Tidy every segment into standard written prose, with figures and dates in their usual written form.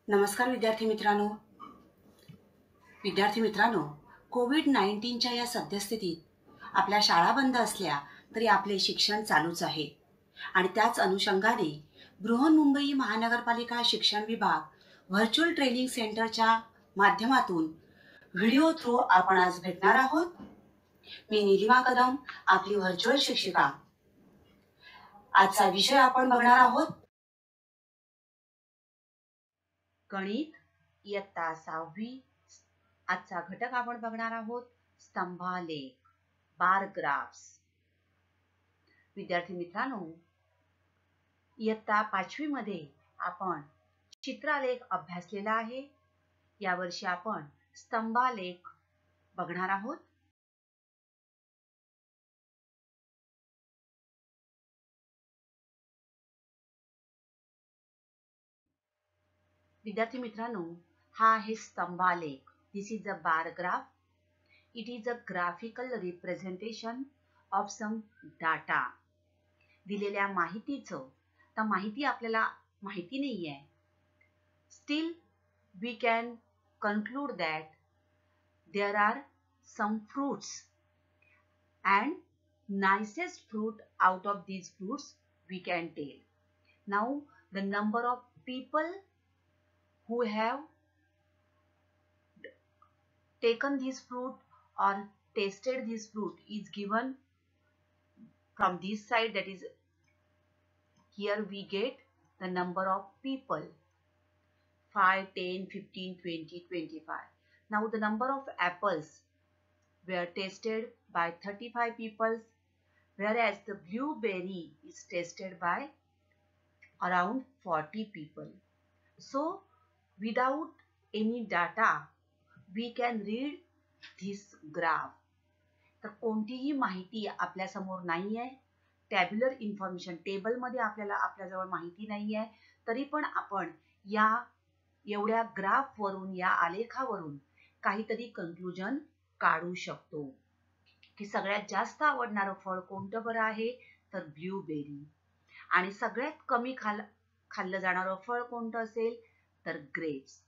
नमस्कार विद्यार्थी मित्रांनो, कोविड-19च्या या सद्यस्थितीत आपल्या शाळा बंद असल्या तरी आपले शिक्षण चालूच आहे आणि त्याच अनुषंगाने बृहन्मुंबई महानगरपालिका शिक्षण विभाग व्हर्च्युअल ट्रेनिंग सेंटरच्या माध्यमातून व्हिडिओ थ्रू आपण आज भेटणार आहोत. मी निलिमा कदम, आपली व्हर्च्युअल शिक्षिका. आजचा विषय आपण बघणार आहोत गणित इयत्ता 6वी. आजचा घटक आपण बघणार आहोत स्तंभालेख, बार ग्राफ्स. विद्यार्थी मित्रांनो, इयत्ता 5वी मध्ये आपण चित्रालेख अभ्यासलेला आहे. यावर्षी आपण स्तंभालेख बघणार आहोत. विद्यार्थी मित्रांनो, हा आहे स्तंभालेख. This is a bar graph. It is a graphical representation of some data. दिलेल्या माहितीचं, तर माहिती आपल्याला माहिती नाही आहे. Still we can conclude that there are some fruits and nicest fruit out of these fruits we can tell. Now the number of people who have taken this fruit or tasted this fruit is given from this side. That is, here we get the number of people: 5, 10, 15, 20, 25. Now the number of apples were tasted by 35 people, whereas the blueberry is tasted by around 40 people. So without any data we can read this graph. तर कोणतीही माहिती आपल्या समोर नाही आहे. Tabular information table मध्ये आपल्याजवळ माहिती नाही आहे, तरी पण आपण या एवढ्या ग्राफ वरून, या आलेखावरून काहीतरी कन्क्लुजन काढू शकतो की सगळ्यात जास्त आवडणारं फळ कोणतं बरं आहे, तर ब्लूबेरी. आणि सगळ्यात कमी खाल्लं जाणारं फळ कोणतं असेल, तर grapes.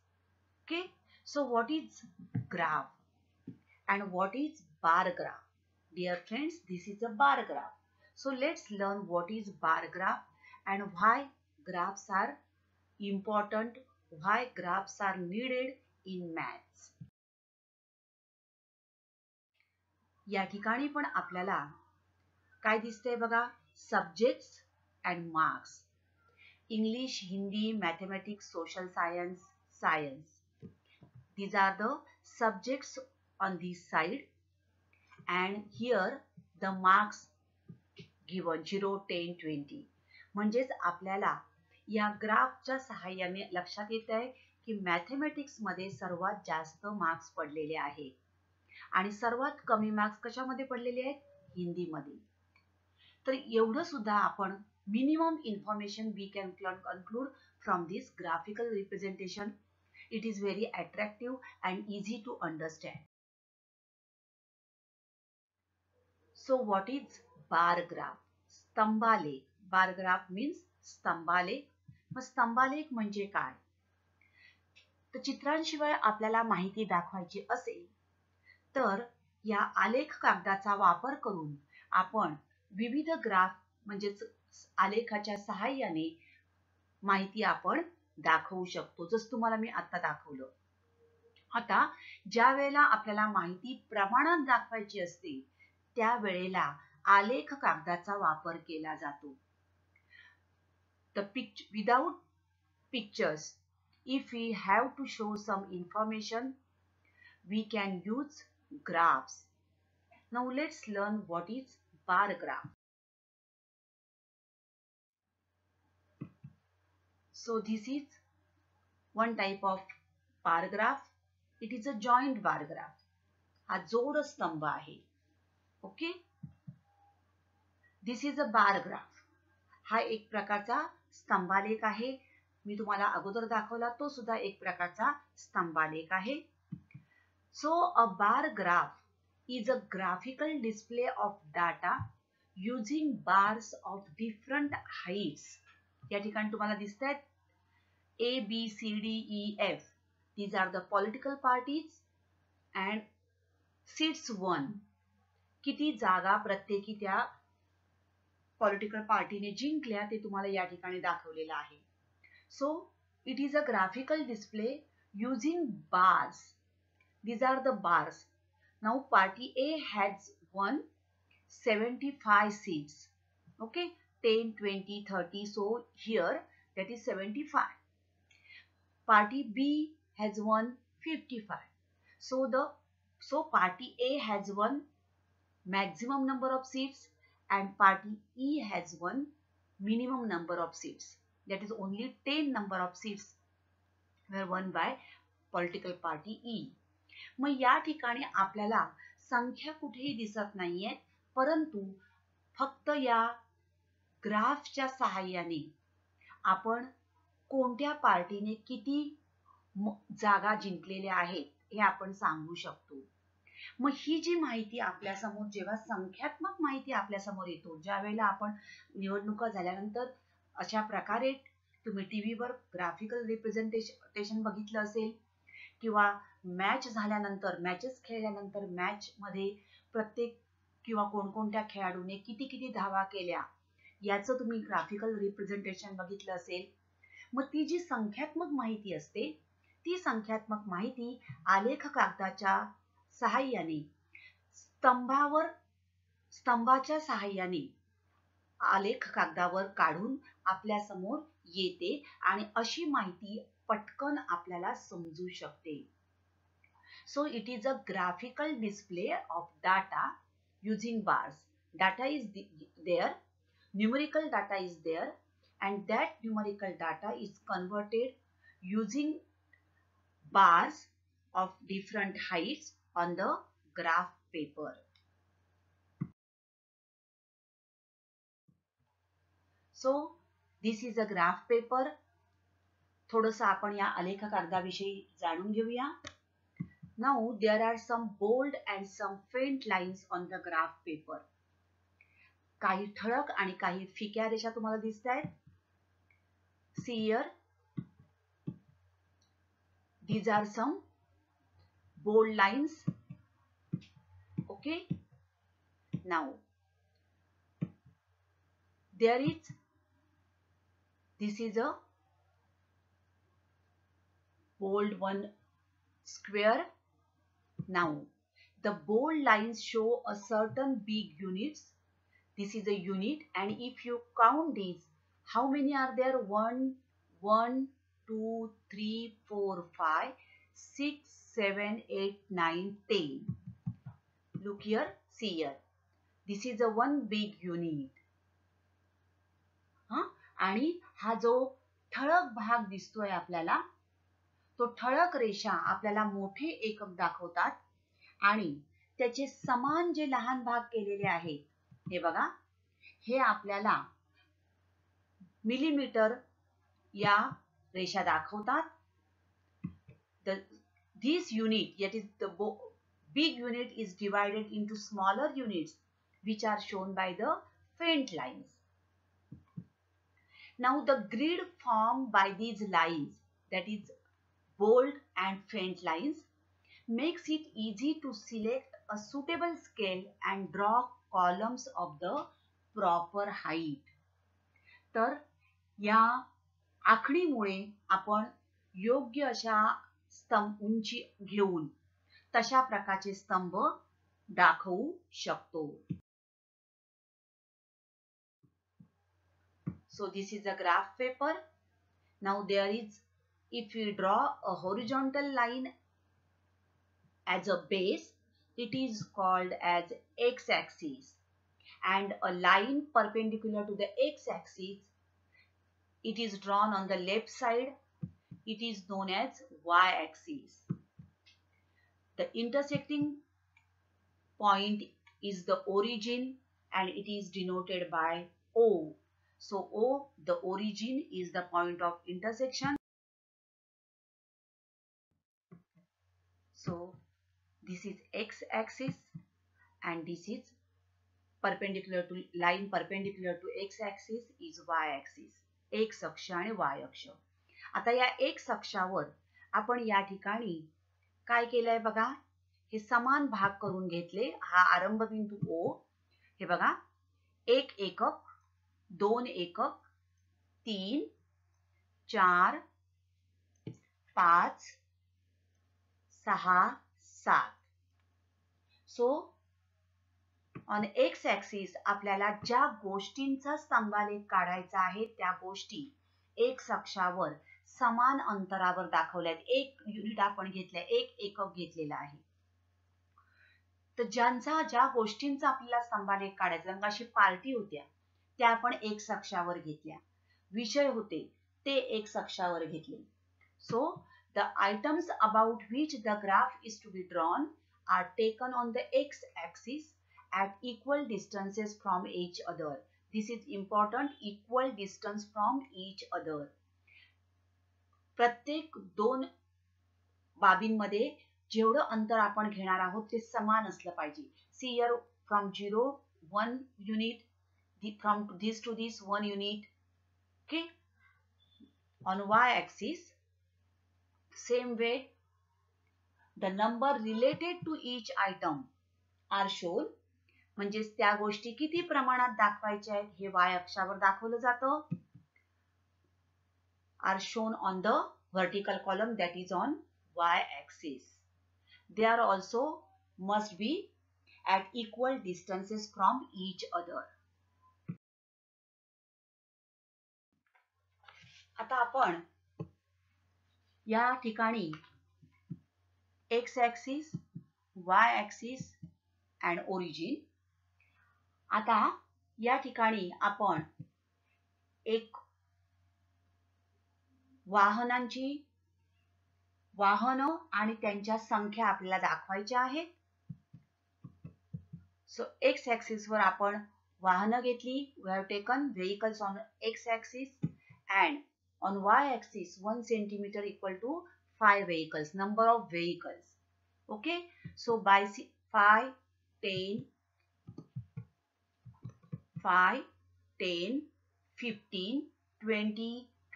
Okay, so what is graph and what is bar graph? Dear friends, this is a bar graph. So let's learn what is bar graph and why graphs are important, why graphs are needed in maths. या ठिकाणी पण आपल्याला काय दिसतंय बघा, subjects and marks. English, Hindi, mathematics, social science, science. These are the subjects on this side and here the marks given 0, 10, 20. म्हणजेच आपल्याला या ग्राफच्या सहाय्याने लक्षात येत आहे की मॅथमॅटिक्स मध्ये सर्वात जास्त मार्क्स पडलेले आहेत आणि सर्वात कमी मार्क्स कशामध्ये पडलेले आहेत, हिंदीमध्ये. तर एवढं सुद्धा आपण minimum information we can conclude from this graphical representation. It is very attractive and easy to understand. So what is bar graph? स्तंभालेख. बार ग्राफ मीन्स स्तंभालेख. मग स्तंभालेख म्हणजे काय? तर चित्रांशिवाय आपल्याला माहिती दाखवायची असेल तर या आलेख कागदाचा वापर करून आपण विविध ग्राफ म्हणजेच आलेखाच्या सहाय्याने माहिती आपण दाखवू शकतो, जसं तुम्हाला मी आता दाखवलं. आता ज्या वेळेला आपल्याला माहिती प्रमाणात दाखवायची असते त्यावेळेला आलेख कागदाचा वापर केला जातो. Without pictures, if we have to show some information, we can use graphs. Now let's learn what is bar graph. So this is one type of bar graph. It is a joint bar graph. हा जोड स्तंभ आहे. Okay, this is a bar graph. हा एक प्रकारचा स्तंभालेख आहे. मी तुम्हाला अगोदर दाखवला तो सुद्धा एक प्रकारचा स्तंभालेख आहे. So a bar graph is a graphical display of data using bars of different heights. या ठिकाणी तुम्हाला दिसत आहेत A, B, C, D, E, F. These are the political parties and seats won. किती जागा प्रत्येकी त्या पॉलिटिकल पार्टीने जिंकल्या ते तुम्हाला या ठिकाणी दाखवलेलं आहे. So it is a graphical display using bars. These are the bars. Now party A has won 75 seats. Okay, 10, 20, 30. So here that is 75. Party B has won 55. So party A has won maximum number of seats and party E has won minimum number of seats. That is only 10 number of seats were won by political party E. मग या ठिकाणी आपल्याला संख्या कुठेही दिसत नाहीये, परंतु फक्त या ग्राफच्या सहाय्याने आपण कोणत्या पार्टीने किती जागा जिंकलेल्या आहेत हे आपण सांगू शकतो. मग ही जी माहिती आपल्या समोर, जेव्हा संख्यात्मक माहिती आपल्या समोर येतो, ज्या वेळेला आपण निवडणुका झाल्यानंतर अशा प्रकारे तुम्ही टीव्हीवर ग्राफिकल रिप्रेझेंटेशन बघितलं असेल किंवा मॅच झाल्यानंतर, मॅचेस खेळल्यानंतर मॅच मध्ये प्रत्येक किंवा कोणकोणत्या खेळाडूने किती किती धावा केल्या याचं तुम्ही ग्राफिकल रिप्रेझेंटेशन बघितलं असेल. मग ती जी संख्यात्मक माहिती असते, ती संख्यात्मक माहिती आलेख कागदाच्या सहाय्याने स्तंभाच्या सहाय्याने आलेख कागदावर काढून आपल्या समोर येते आणि अशी माहिती पटकन आपल्याला समजू शकते. So it is a graphical display of data using bars. Data is there, numerical data is there, and that numerical data is converted using bars of different heights on the graph paper. So this is a graph paper. थोडंसं आपण या आलेख कागदाविषयी जाणून घेऊया. Now there are some bold and some faint lines on the graph paper. काही ठळक आणि काही फिक्या रेषा तुम्हाला दिसतायत. See here. These are some bold lines. Okay. Now this is a bold one square. Now the bold lines show a certain big units. This is a unit, and if you count these, how many are there? 1, 2, 3, 4, 5, 6, 7, 8, 9, 10. Look here, see here. This is a one big unit. आणि हा जो ठळक भाग दिसतोय आपल्याला, तो ठळक रेषा आपल्याला मोठे एकक दाखवतात आणि त्याचे समान जे लहान भाग केलेले आहेत, हे बघा, हे आपल्याला मिलीमीटर या रेषा दाखवतात. This unit, that is the big unit, is divided into smaller units which are shown by the faint lines. Now the grid formed by these lines, that is bold and faint lines, makes it easy to select a suitable scale and draw columns of the proper height. तर या आखणीमुळे आपण योग्य अशा उंची घेऊन तशा प्रकारचे स्तंभ दाखवू शकतो. So this is a graph paper. Now there is, if we draw a horizontal line as a base, it is called as x-axis, and a line perpendicular to the x-axis, it is drawn on the left side, it is known as y-axis. The intersecting point is the origin and it is denoted by O. So O, the origin, is the point of intersection. So this is x-axis and this is perpendicular to line perpendicular to x-axis is y-axis. X अक्ष आणि y अक्ष. आता या x अक्षावर आपण या ठिकाणी काय केलंय बघा, हे समान भाग करून घेतले. हा आरंभ बिंदू O, हे बघा 1 एकक, 2 एकक, 3, 4, 5, 6, 7. सो ऑन एक्स ॲक्सिस आपल्याला ज्या गोष्टींचा स्तंभालेख काढायचा आहे त्या गोष्टी एक्स अक्षावर समान अंतरावर दाखवल्यात. 1 युनिट आपण घेतलंय, 1 एकक घेतलेला आहे. तर ज्या गोष्टींचा आपल्याला स्तंभालेख काढायचा, अशी पार्टी होत्या त्या आपण एक्स अक्षावर घेतल्या. विषय होते ते एक्स अक्षावर घेतले. So the items about which the graph is to be drawn are taken on the x axis at equal distances from each other. This is important, equal distance from each other. प्रत्येक दोन बाबींमध्ये जेवढं अंतर आपण घेणार आहोत ते समान असलं पाहिजे. See here, from 0 1 unit, from this to this 1 unit. Okay, on y axis same way the number related to each item are shown. म्हणजे त्या गोष्टी किती प्रमाणात दाखवायच्या आहेत हे y अक्षावर दाखवलं जातं. are shown on the vertical column, that is on y axis. They are also must be at equal distances from each other. आता आपण या ठिकाणी x axis, y axis and origin. आता या ठिकाणी आपण एक वाहन आणि त्यांच्या संख्या आपल्याला दाखवायच्या आहेत. सो एक्स ॲक्सिस वर आपण वाहनं घेतली. We have taken vehicles on x axis and on y axis 1 centimeter equal to 5 vehicles, number of vehicles. Okay, so by 5, 10, 5, 10, 15, 20,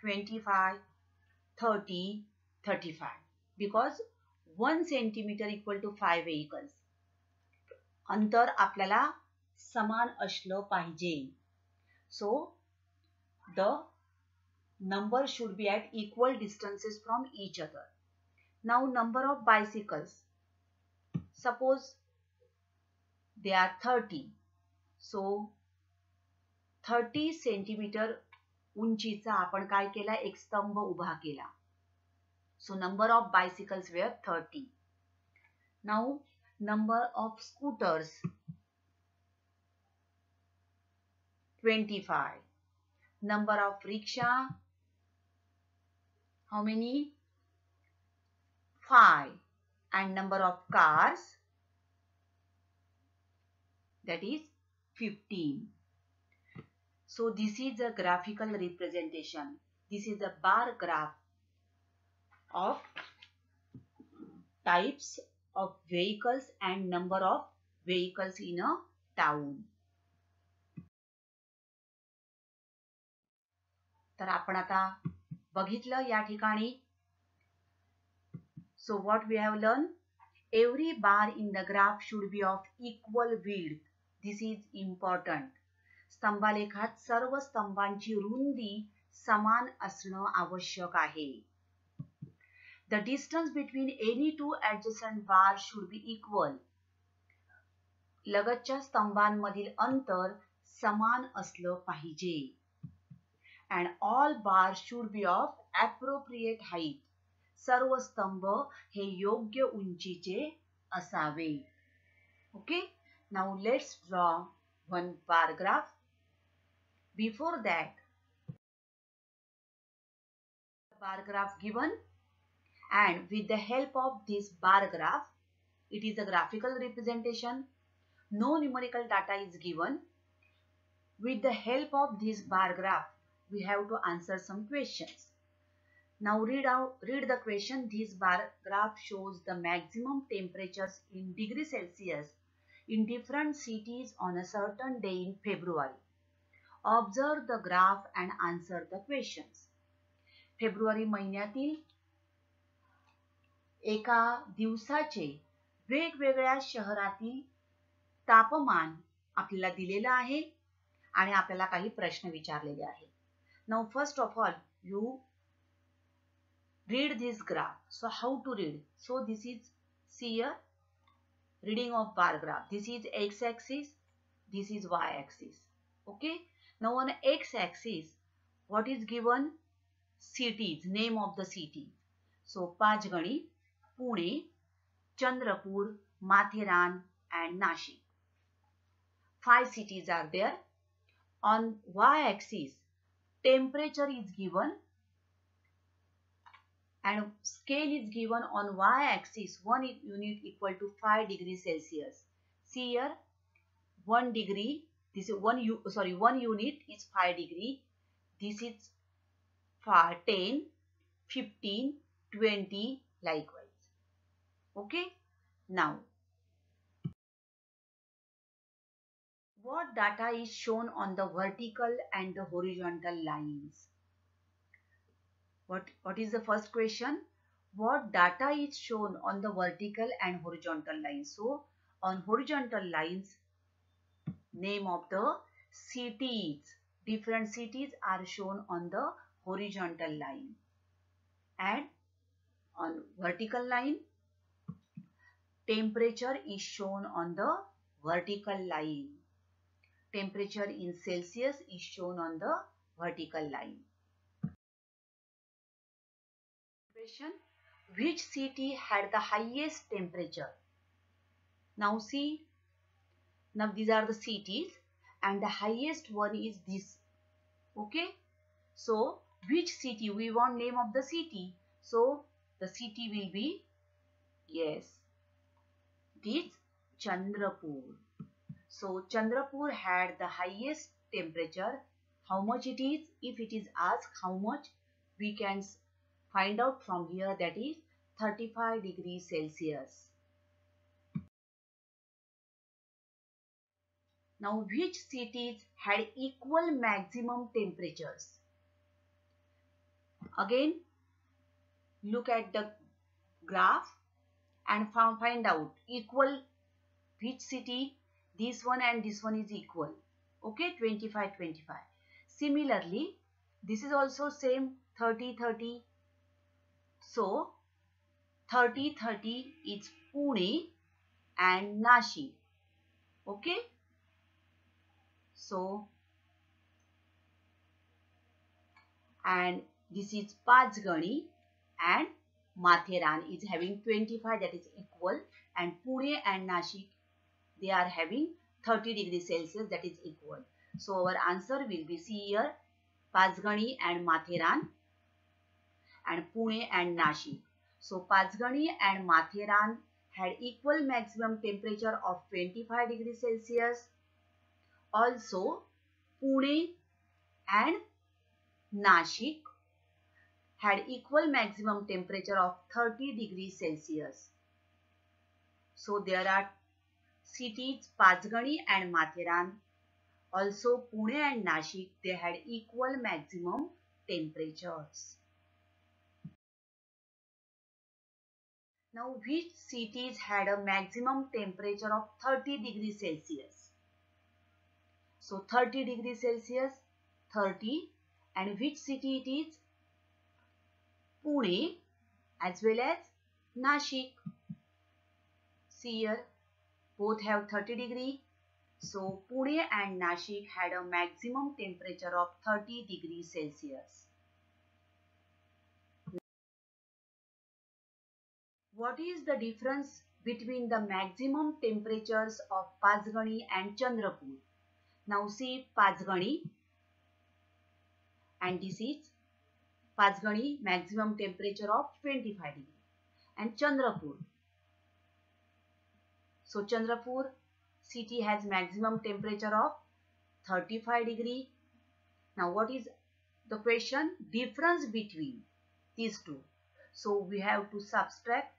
25, 30, 35. Because 1 centimeter equal to 5 vehicles. अंतर आपल्याला समान असलं पाहिजे. So the number should be at equal distances from each other. Now number of bicycles. Suppose they are 30. So 30 centimeter उंचीचा आपण काय केला, एक स्तंभ उभा केला. So number of bicycles were 30. Now number of scooters 25. Number of rickshaw, how many? 5. And number of cars, that is 15. So this is a graphical representation. This is a bar graph of types of vehicles and number of vehicles in a town. तर आपण आता बघितलं या ठिकाणी. So what we have learned? Every bar in the graph should be of equal width. This is important. स्तंभालेखात सर्व स्तंभांची रुंदी समान असणं आवश्यक आहे. The distance between any two adjacent bars should be equal. लगतच्या स्तंभांमधील अंतर समान असलं पाहिजे. And all bars should be of appropriate height. सर्व स्तंभ हे योग्य उंचीचे असावे. Okay? Now let's draw one bar graph. Before that, bar graph given, and with the help of this bar graph, it is a graphical representation. No numerical data is given. With the help of this bar graph, we have to answer some questions. Now read the question. This bar graph shows the maximum temperatures in degree Celsius in different cities on a certain day in February. Observe the graph and answer the questions. February महिन्यातील एका दिवसाचे वेगवेगळ्या शहरातील तापमान आपल्याला दिलेलं आहे आणि आपल्याला काही प्रश्न विचारलेले आहेत. Now first of all you read this graph. So how to read? So this is, see a reading of bar graph. This is x axis, this is y axis. Okay. Now on x axis what is given? Cities, name of the city. So Pachgani, Pune, Chandrapur, Matheran and Nashik. 5 cities are there. On y axis temperature is given and scale is given. On y axis 1 unit equal to 5 degrees Celsius. See here 1 degree, this is 1 unit is 5 degree. This is 10, 15, 20 likewise. Okay. Now what data is shown on the vertical and the horizontal lines? What is the first question? What data is shown on the vertical and horizontal lines? So on horizontal lines, name of the cities, different cities are shown on the horizontal line, and on vertical line temperature is shown on the vertical line. Temperature in Celsius is shown on the vertical line. Question: which city had the highest temperature? Now see, now these are the cities and the highest one is this. Okay. So which city? We want name of the city. So the city will be, yes, this Chandrapur. So Chandrapur had the highest temperature. How much it is? If it is asked how much, we can find out from here, that is 35 degrees Celsius. Now which cities had equal maximum temperatures? Again look at the graph and find out equal, which city, this one and this one is equal. Okay, 25 25. Similarly this is also same, 30 30. So 30 30 is Pune and Nashik. Okay. So and this is Pachgani and Matheran is having 25, that is equal, and Pune and Nashik, they are having 30 degrees Celsius, that is equal. So our answer will be, see here, Pachgani and Matheran and Pune and Nashik. So Pachgani and Matheran had equal maximum temperature of 25 degrees Celsius. Also Pune and Nashik had equal maximum temperature of 30 degrees Celsius. So there are cities Pachgani and Matheran, also Pune and Nashik, they had equal maximum temperatures. Now which cities had a maximum temperature of 30 degrees Celsius? So 30 degrees Celsius, 30, and which city it is? Pune as well as Nashik. See here, both have 30 degree. So Pune and Nashik had a maximum temperature of 30 degrees Celsius. What is the difference between the maximum temperatures of Pachgani and Chandrapur? Now see Pachgani, and this is Pachgani maximum temperature of 25 degree, and Chandrapur. So Chandrapur city has maximum temperature of 35 degree. Now what is the question? Difference between these two. So we have to subtract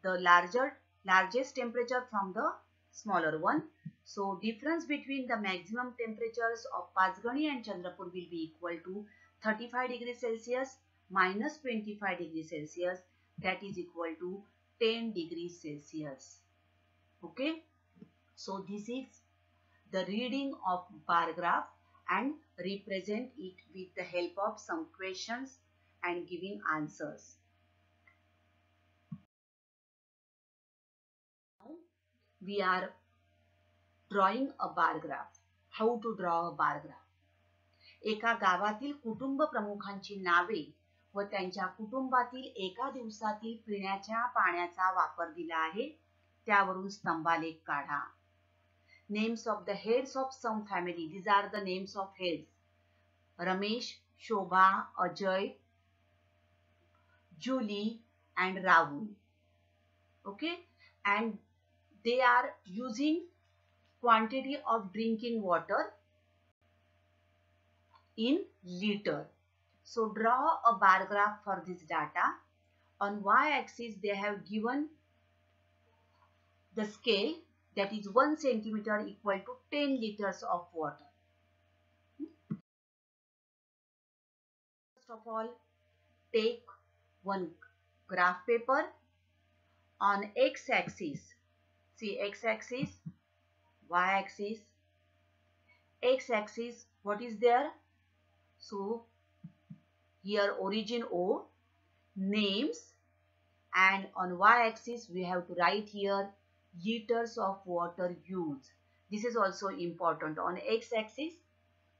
the largest temperature from the smaller one. So difference between the maximum temperatures of Pachgani and Chandrapur will be equal to 35 degrees Celsius. minus 25 degrees Celsius, that is equal to 10 degrees Celsius. Okay, so this is the reading of bar graph and represent it with the help of some questions and giving answers. Now we are drawing a bar graph. How to draw a bar graph? एका गावातील कुटुंब प्रमुखांची नावे व त्यांच्या कुटुंबातील एका दिवसातील पिण्याच्या पाण्याचा वापर दिला आहे, त्यावरून स्तंभालेख काढा. Names of the heads of some family. These are the names of heads. Ramesh, Shobha, Ajay, Julie and Rahul. Okay, and they are using quantity of drinking water in liter. So draw a bar graph for this data. On y-axis they have given the scale, that is 1 centimeter equal to 10 liters of water. First of all, take one graph paper. On x-axis, see x-axis, y-axis, x-axis, what is there? So here origin O, names, and on y-axis we have to write here liters of water used. This is also important. On x-axis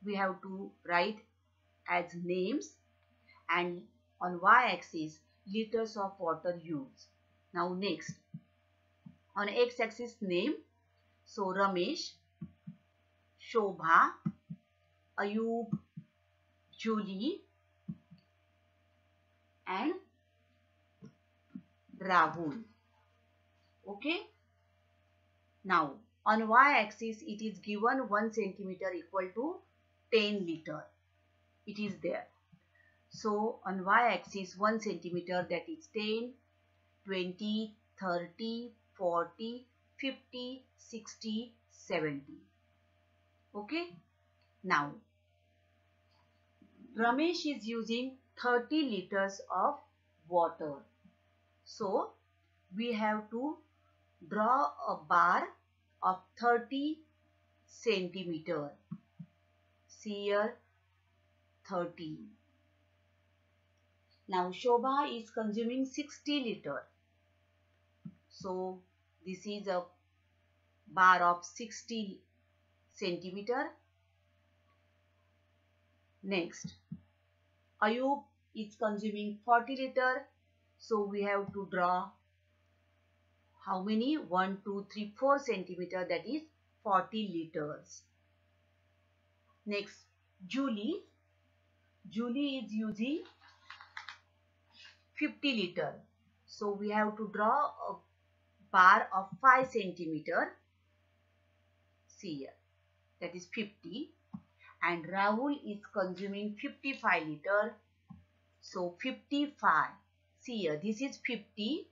we have to write as names, and on y-axis liters of water used. Now next, on x-axis name, so Ramesh, Shobha, Ayub, Julie and Rahul. Okay. Now on y-axis it is given 1 centimeter equal to 10 liter. It is there. So on y-axis 1 centimeter, that is 10, 20, 30, 40, 50, 60, 70. Okay. Now Ramesh is using 30 liters of water. So we have to draw a bar of 30 centimeter. See here 30. Now Shobha is consuming 60 liter. So this is a bar of 60 centimeter. Next, Ayub is consuming 40 liter. So we have to draw how many? 1, 2, 3, 4 centimeter, that is 40 liters. Next, Julie. Julie is using 50 liter. So we have to draw a bar of 5 centimeter. See here, that is 50. And Rahul is consuming 55 liter. So 55. See here, this is 50.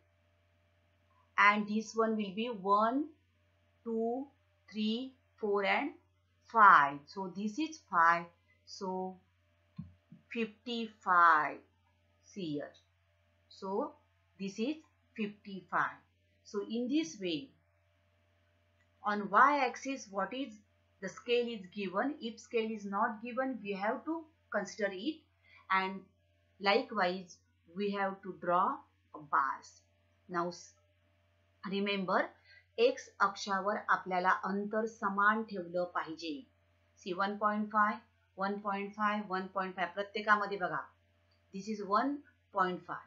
And this one will be 1, 2, 3, 4 and 5. So this is 5. So 55. See here. So this is 55. So in this way, on y-axis what is the scale is given. If scale is not given, we have to consider it, and likewise we have to draw bars. Now remember, x अक्षावर आपल्याला अंतर समान ठेवलं पाहिजे. सी 1.5, 1.5, 1.5 प्रत्येकामध्ये बघा. This is 1.5,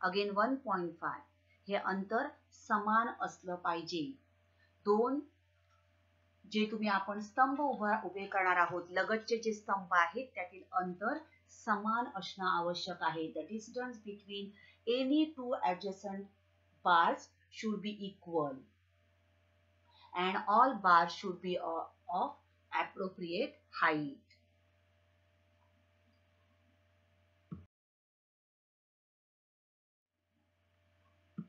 again 1.5. हे अंतर समान असलं पाहिजे. दोन जे तुम्ही आपण स्तंभ उभे करणार आहोत, लगतचे जे स्तंभ आहेत त्यातील अंतर समान असणं आवश्यक आहे. The distance between any two adjacent bars should be equal, and all bars should be of appropriate height.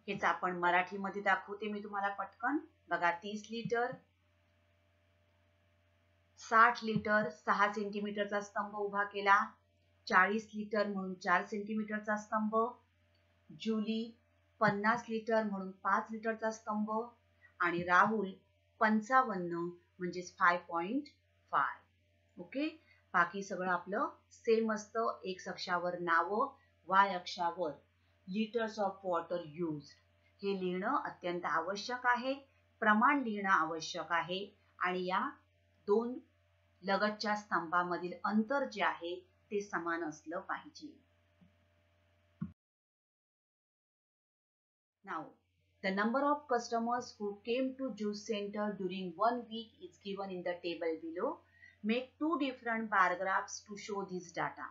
हेच आपण मराठीमध्ये दाखवते मी तुम्हाला पटकन. बघा 30 लिटर, 60 लिटर, 6 सेंटीमीटरचा स्तंभ उभा केला, 40 लिटर म्हणून 4 सेंटीमीटरचा स्तंभ, जुली 50 लिटर म्हणून 5 लिटरचा स्तंभ आणि राहुल 55 म्हणजेच 5.5. ओके, बाकी सगळं आपलं सेम असतं. एक्स अक्षावर नावं, वाय अक्षावर लिटर्स ऑफ वॉटर यूज हे लिहिणं अत्यंत आवश्यक आहे. प्रमाण लिहिणं आवश्यक आहे आणि या दोन लगतच्या स्तंभामधील अंतर जे आहे ते समान असलं पाहिजे. Now, the number of customers who came to juice center during 1 week is given in the table below. Make two different bar graphs to show this data.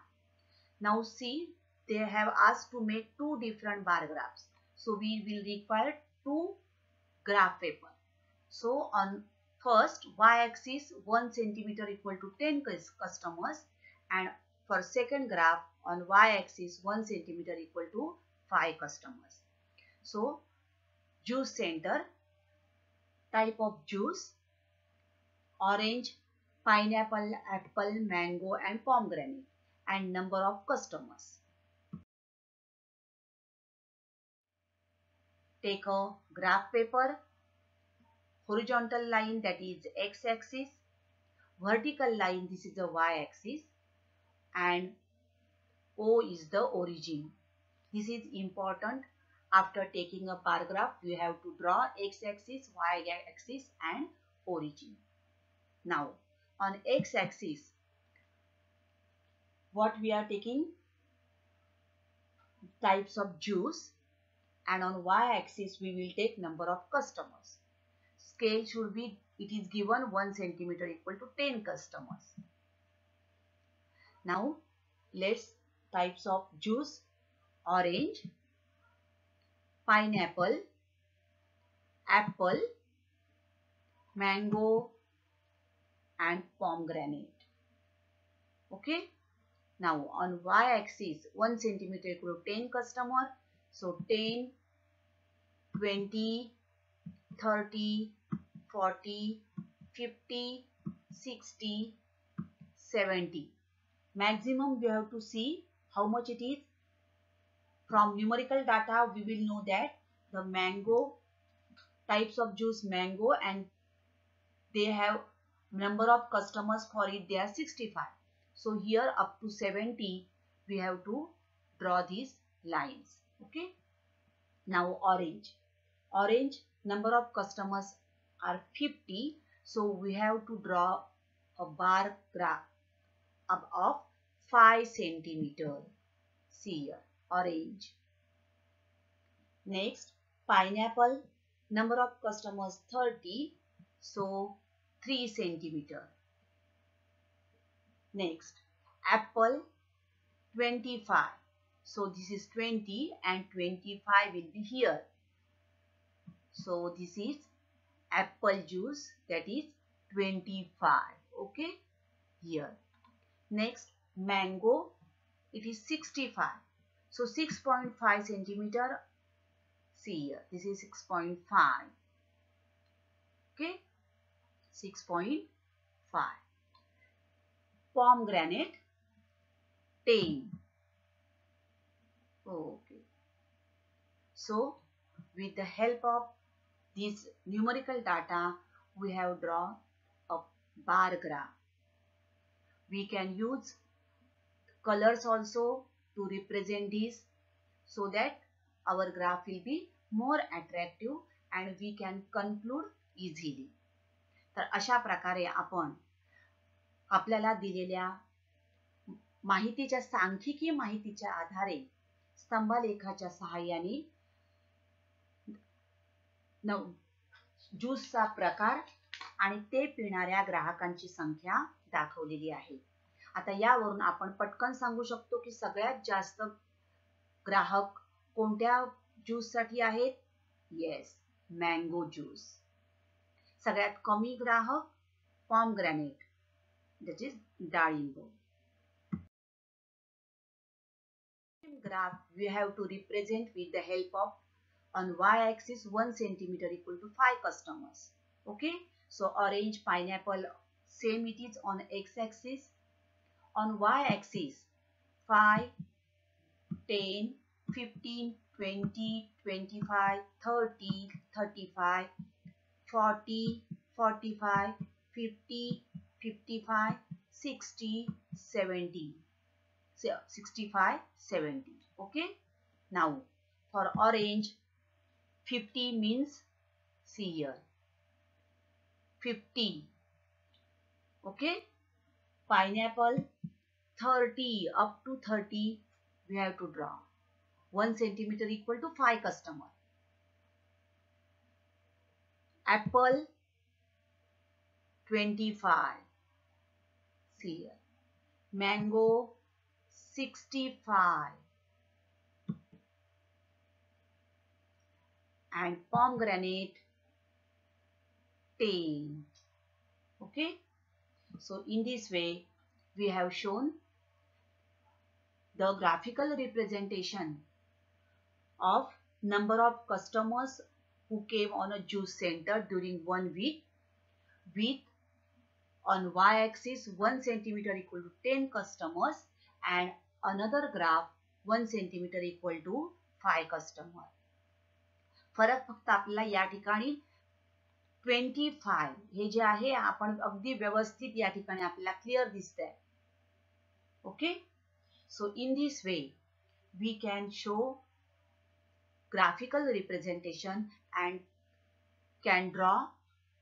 Now see, they have asked to make two different bar graphs. So we will require two graph paper. So on first y-axis 1 centimeter equal to 10 customers, and for second graph on y-axis 1 centimeter equal to 5 customers. So juice center, type of juice, orange, pineapple, apple, mango and pomegranate, and number of customers. Take a graph paper, horizontal line that is x-axis, vertical line this is the y-axis, and O is the origin. This is important. After taking a bar graph, we have to draw x-axis, y-axis and origin. Now, on x-axis, what we are taking? Types of juice, and on y-axis we will take number of customers. Scale should be, it is given 1 centimeter equal to 10 customers. Now, let's types of juice: orange, pineapple, apple, mango and pomegranate. Okay. Now on y-axis 1 centimeter equal to 10 customer. So 10, 20, 30, 40, 50, 60, 70. Maximum you have to see how much it is. From numerical data we will know that the mango, types of juice mango, and they have number of customers for it, they are 65. So here up to 70 we have to draw these lines. Okay. Now orange. Orange number of customers are 50. So we have to draw a bar graph of 5 centimeter. See here, orange. Next, pineapple. Number of customers 30. So 3 centimeter. Next, apple 25. So this is 20 and 25 will be here. So this is apple juice, that is 25. Okay, here. Next, mango, it is 65. So 6.5 centimeter. See here, this is 6.5. Okay, 6.5. Pomegranate 10. Okay. So with the help of this numerical data, we have drawn a bar graph. We can use colors also to represent this so that our graph will be more attractive and we can conclude easily. तर अशा प्रकारे आपण आपल्याला दिलेल्या माहितीच्या सांख्यिकीय माहितीच्या आधारे स्तंभलेखाच्या सहाय्याने ज्यूसचा प्रकार आणि ते पिणाऱ्या ग्राहकांची संख्या दाखवलेली आहे. आता यावरून आपण पटकन सांगू शकतो की सगळ्यात जास्त ग्राहक कोणत्या ज्यूस साठी आहेत? Yes, mango juice. सगळ्यात कमी ग्राहक पॉमग्रॅनेट, दॅट इज डाळिंब. Graph we have to represent with the help of on y-axis 1 centimeter equal to 5 customers. Okay, so orange, pineapple, same it is on x-axis. On y-axis 5, 10, 15, 20, 25, 30, 35, 40, 45, 50, 55, 60, 70. 65, 70. Okay. Now for orange, 50 means, see here, 50. Okay. Pineapple, 30, up to 30 we have to draw. 1 centimeter equal to 5 customer. Apple, 25. See here. Mango, 65. And pomegranate, 10. Okay. So in this way we have shown the graphical representation of number of customers who came on a juice center during 1 week, with on y-axis 1 centimeter equal to 10 customers and another graph 1 centimeter equal to 5 customers. फरक फक्त आपल्याला या ठिकाणी 25 हे जे आहे आपण अगदी व्यवस्थित या ठिकाणी आपल्याला क्लिअर दिसतंय. Okay. So in this way we can show graphical representation and can draw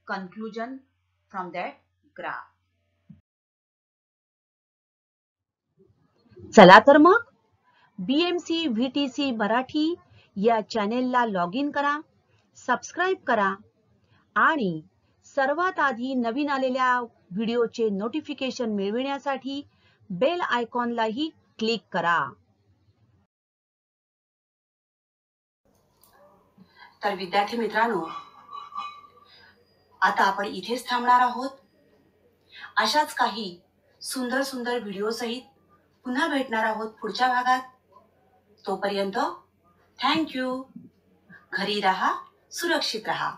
conclusion from that graph. चला तर मग BMC VTC मराठी या चॅनेलला लॉग इन करा, सबस्क्राइब करा आणि सर्वात आधी नवीन आलेल्या व्हिडिओचे नोटिफिकेशन मिळविण्यासाठी बेल आयकॉनलाही क्लिक करा. तर विद्यार्थी मित्रांनो, आता आपण इथेच थांबणार आहोत. अशाच काही सुंदर सुंदर व्हिडिओ सहित पुन्हा भेटणार आहोत पुढच्या भागात. तोपर्यंत थँक यू. घरी राहा, सुरक्षित राहा.